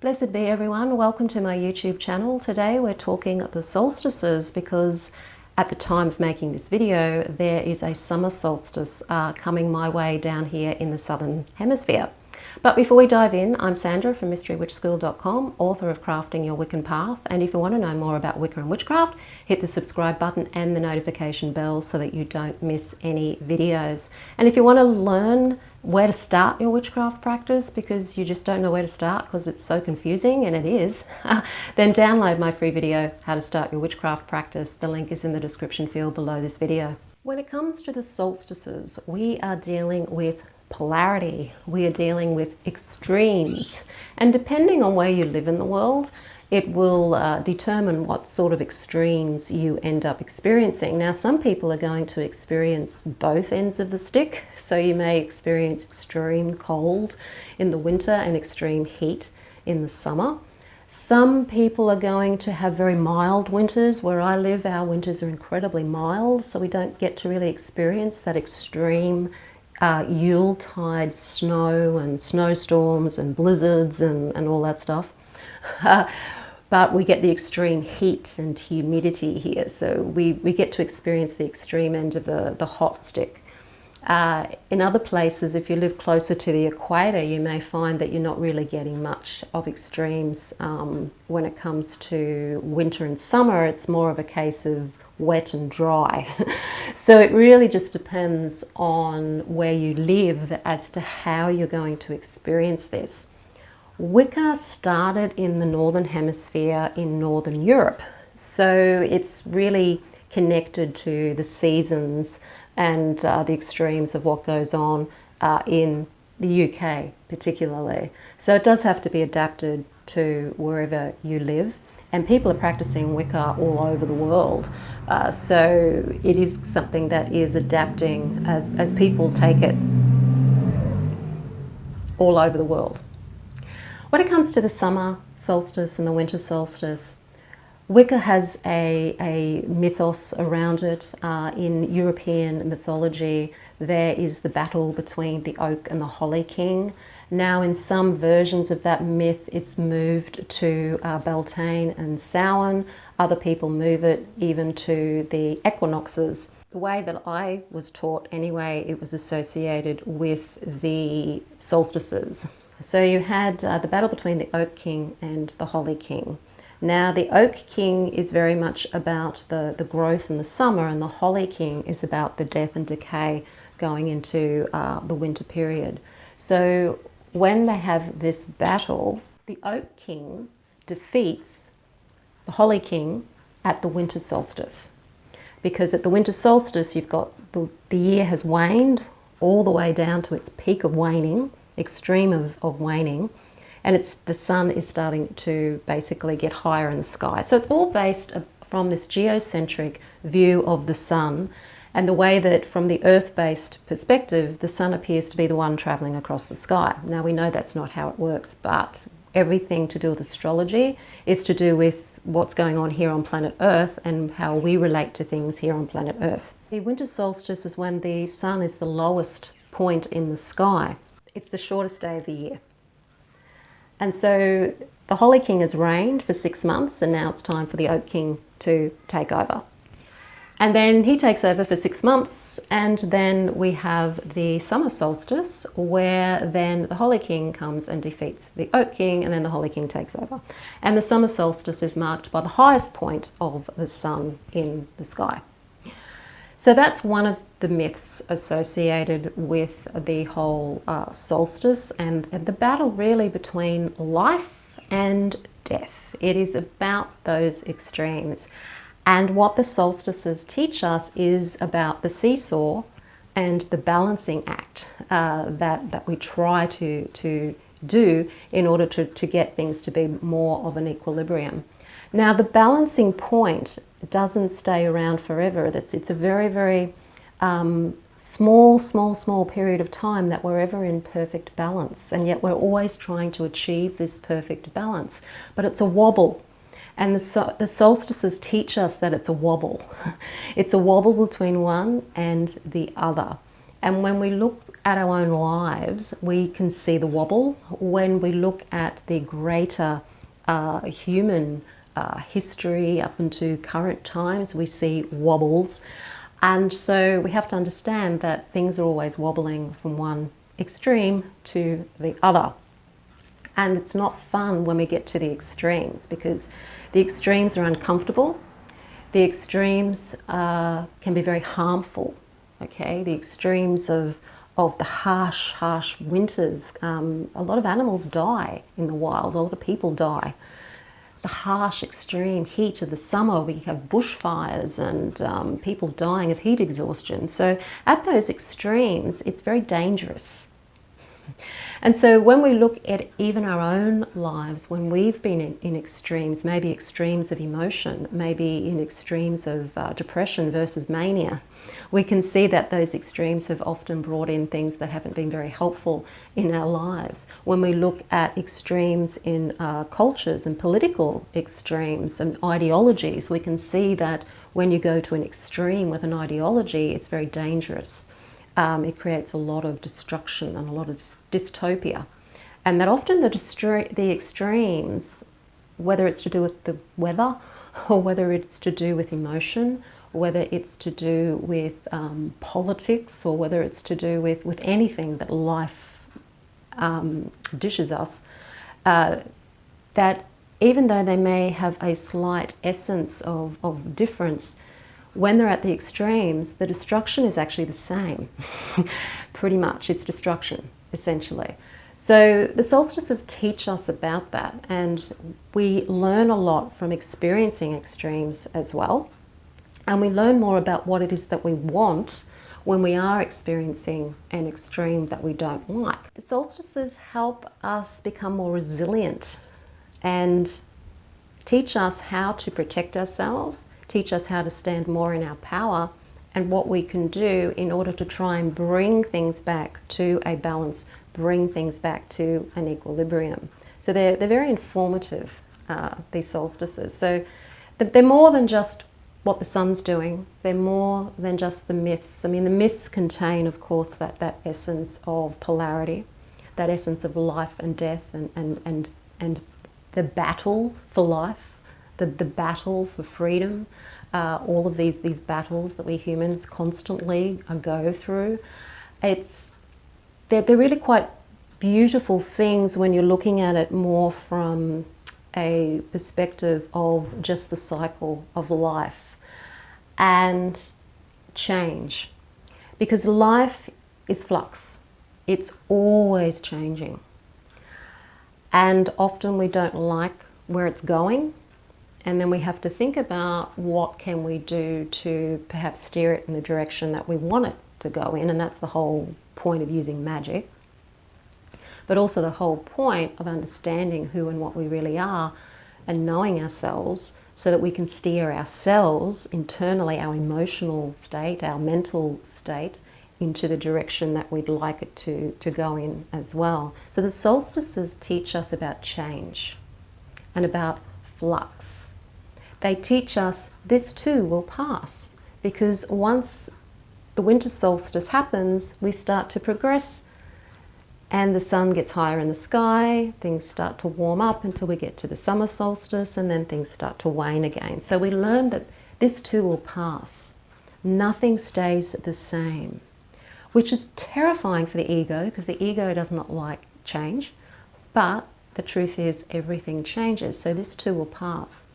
Blessed be everyone, welcome to my YouTube channel. Today we're talking the solstices because at the time of making this video there is a summer solstice coming my way down here in the southern hemisphere. But before we dive in, I'm Sandra from MysteryWitchSchool.com, author of Crafting Your Wiccan Path, and if you want to know more about Wicca and witchcraft, hit the subscribe button and the notification bell so that you don't miss any videos. And if you want to learn where to start your witchcraft practice because you just don't know where to start because it's so confusing, and it is, then download my free video, How to Start Your Witchcraft Practice. The link is in the description field below this video. When it comes to the solstices, we are dealing with polarity. We are dealing with extremes, and depending on where you live in the world, it will determine what sort of extremes you end up experiencing. Now, some people are going to experience both ends of the stick, so you may experience extreme cold in the winter and extreme heat in the summer. Some people are going to have very mild winters. Where I live, our winters are incredibly mild, so we don't get to really experience that extreme Yuletide snow and snowstorms and blizzards and all that stuff. But we get the extreme heat and humidity here, so we get to experience the extreme end of the hot stick. In other places, if you live closer to the equator, you may find that you're not really getting much of extremes when it comes to winter and summer. It's more of a case of wet and dry. So it really just depends on where you live as to how you're going to experience this. Wicca started in the Northern Hemisphere in Northern Europe, so it's really connected to the seasons and the extremes of what goes on in the UK particularly. So it does have to be adapted to wherever you live, and people are practicing Wicca all over the world. So it is something that is adapting as people take it all over the world. When it comes to the summer solstice and the winter solstice, Wicca has a mythos around it. In European mythology, there is the battle between the oak and the holly king. Now, in some versions of that myth, it's moved to Beltane and Samhain. Other people move it even to the equinoxes. The way that I was taught anyway, it was associated with the solstices. So you had the battle between the Oak King and the Holly King. Now, the Oak King is very much about the growth in the summer, and the Holly King is about the death and decay going into the winter period. So when they have this battle, the Oak King defeats the Holly King at the winter solstice. Because at the winter solstice, you've got the year has waned all the way down to its peak of waning, extreme of waning, and the sun is starting to basically get higher in the sky. So it's all based from this geocentric view of the sun, and the way that from the earth-based perspective, the sun appears to be the one traveling across the sky. Now, we know that's not how it works, but everything to do with astrology is to do with what's going on here on planet Earth and how we relate to things here on planet Earth. The winter solstice is when the sun is the lowest point in the sky. It's the shortest day of the year. And so the Holly King has reigned for 6 months, and now it's time for the Oak King to take over. And then he takes over for 6 months, and then we have the summer solstice, where then the Holly King comes and defeats the Oak King, and then the Holly King takes over. And the summer solstice is marked by the highest point of the sun in the sky. So that's one of the myths associated with the whole solstice and the battle really between life and death. It is about those extremes. And what the solstices teach us is about the seesaw and the balancing act that we try to do in order to get things to be more of an equilibrium. Now, the balancing point doesn't stay around forever. It's a very, very small period of time that we're ever in perfect balance, and yet we're always trying to achieve this perfect balance. But it's a wobble. And the solstices teach us that it's a wobble. It's a wobble between one and the other. And when we look at our own lives, we can see the wobble. When we look at the greater human history up into current times, we see wobbles. And so we have to understand that things are always wobbling from one extreme to the other. And it's not fun when we get to the extremes, because the extremes are uncomfortable. The extremes can be very harmful. Okay, the extremes of the harsh winters. A lot of animals die in the wild. A lot of people die. The harsh, extreme heat of the summer, we have bushfires and people dying of heat exhaustion. So at those extremes, it's very dangerous. And so when we look at even our own lives, when we've been in extremes, maybe extremes of emotion, maybe in extremes of depression versus mania, we can see that those extremes have often brought in things that haven't been very helpful in our lives. When we look at extremes in cultures and political extremes and ideologies, we can see that when you go to an extreme with an ideology, it's very dangerous. It creates a lot of destruction and a lot of dystopia. And that often the extremes, whether it's to do with the weather or whether it's to do with emotion, or whether it's to do with politics, or whether it's to do with anything that life dishes us, that even though they may have a slight essence of difference, when they're at the extremes, the destruction is actually the same. Pretty much, it's destruction, essentially. So the solstices teach us about that, and we learn a lot from experiencing extremes as well. And we learn more about what it is that we want when we are experiencing an extreme that we don't like. The solstices help us become more resilient and teach us how to protect ourselves, teach us how to stand more in our power, and what we can do in order to try and bring things back to a balance, bring things back to an equilibrium. So they're very informative, these solstices. So they're more than just what the sun's doing. They're more than just the myths. I mean, the myths contain, of course, that essence of polarity, that essence of life and death, and the battle for life, the battle for freedom, all of these battles that we humans constantly go through. They're really quite beautiful things when you're looking at it more from a perspective of just the cycle of life and change. Because life is flux. It's always changing. And often we don't like where it's going. And then we have to think about what can we do to perhaps steer it in the direction that we want it to go in. And that's the whole point of using magic. But also the whole point of understanding who and what we really are and knowing ourselves so that we can steer ourselves internally, our emotional state, our mental state, into the direction that we'd like it to go in as well. So the solstices teach us about change and about flux. They teach us this too will pass, because once the winter solstice happens, we start to progress and the sun gets higher in the sky, things start to warm up until we get to the summer solstice, and then things start to wane again. So we learn that this too will pass. Nothing stays the same, which is terrifying for the ego, because the ego does not like change, but the truth is everything changes, so this too will pass.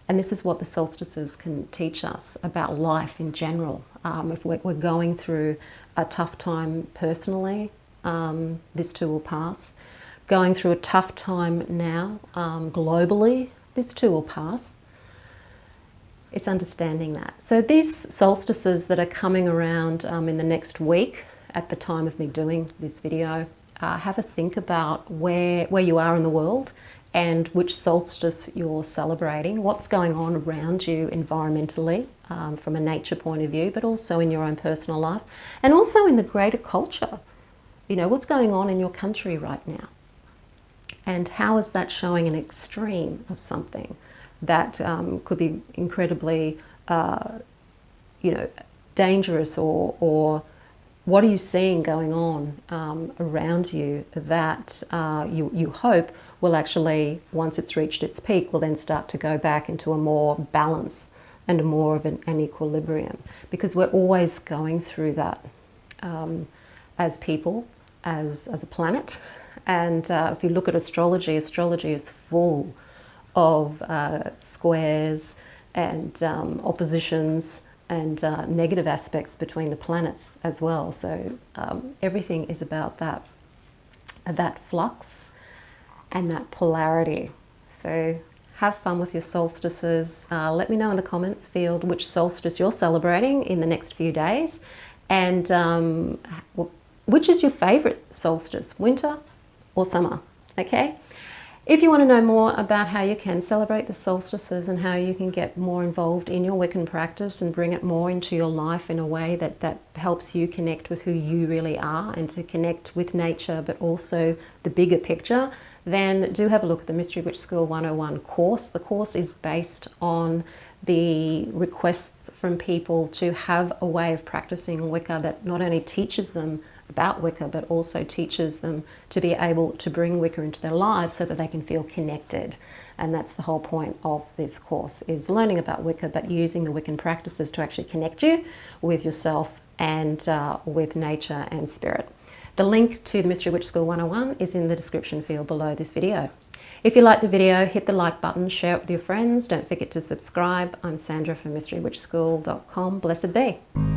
And this is what the solstices can teach us about life in general. If we're going through a tough time personally, this too will pass. Going through a tough time now, globally, this too will pass. It's understanding that. So these solstices that are coming around in the next week, at the time of me doing this video, have a think about where you are in the world and which solstice you're celebrating, what's going on around you environmentally, from a nature point of view, but also in your own personal life, and also in the greater culture. You know, what's going on in your country right now? And how is that showing an extreme of something that could be incredibly, dangerous or what are you seeing going on around you that you hope will actually, once it's reached its peak, will then start to go back into a more balance and more of an equilibrium, because we're always going through that as people, as a planet. And if you look at astrology, astrology is full of squares and oppositions and negative aspects between the planets as well. So everything is about that flux and that polarity. So have fun with your solstices. Let me know in the comments field which solstice you're celebrating in the next few days, and which is your favorite solstice, winter or summer, okay? If you want to know more about how you can celebrate the solstices and how you can get more involved in your Wiccan practice and bring it more into your life in a way that helps you connect with who you really are and to connect with nature, but also the bigger picture, then do have a look at the Mystery Witch School 101 course. The course is based on the requests from people to have a way of practicing Wicca that not only teaches them about Wicca, but also teaches them to be able to bring Wicca into their lives so that they can feel connected. And that's the whole point of this course, is learning about Wicca, but using the Wiccan practices to actually connect you with yourself and with nature and spirit. The link to the Mystery Witch School 101 is in the description field below this video. If you like the video, hit the like button, share it with your friends. Don't forget to subscribe. I'm Sandra from mysterywitchschool.com. Blessed be.